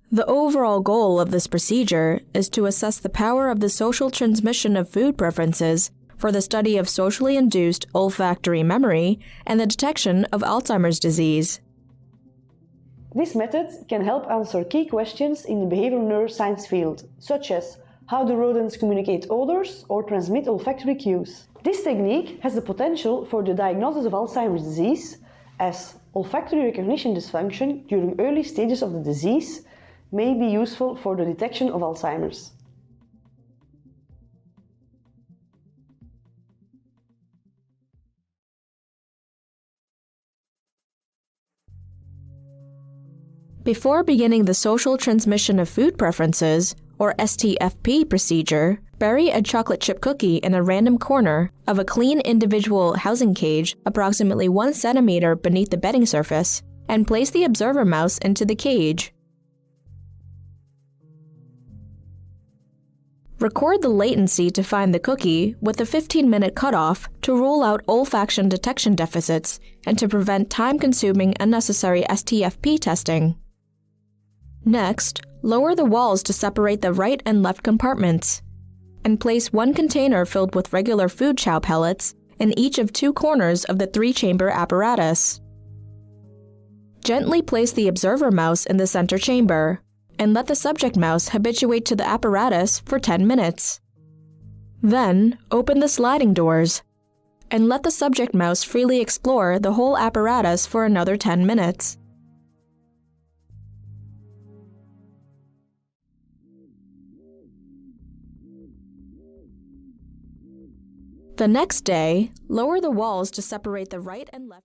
The overall goal of this procedure is to assess the power of the social transmission of food preferences for the study of socially induced olfactory memory and the detection of Alzheimer's disease. This method can help answer key questions in the behavioral neuroscience field, such as how do rodents communicate odors or transmit olfactory cues. This technique has the potential for the diagnosis of Alzheimer's disease, as olfactory recognition dysfunction during early stages of the disease may be useful for the detection of Alzheimer's. Before beginning the social transmission of food preferences, or STFP procedure, bury a chocolate chip cookie in a random corner of a clean individual housing cage approximately 1 centimeter beneath the bedding surface, and place the observer mouse into the cage. Record the latency to find the cookie with a 15-minute cutoff to rule out olfaction detection deficits and to prevent time-consuming unnecessary STFP testing. Next, lower the walls to separate the right and left compartments, and place 1 container filled with regular food chow pellets in each of 2 corners of the 3-chamber apparatus. Gently place the observer mouse in the center chamber, and let the subject mouse habituate to the apparatus for 10 minutes. Then, open the sliding doors, and let the subject mouse freely explore the whole apparatus for another 10 minutes. The next day, lower the walls to separate the right and left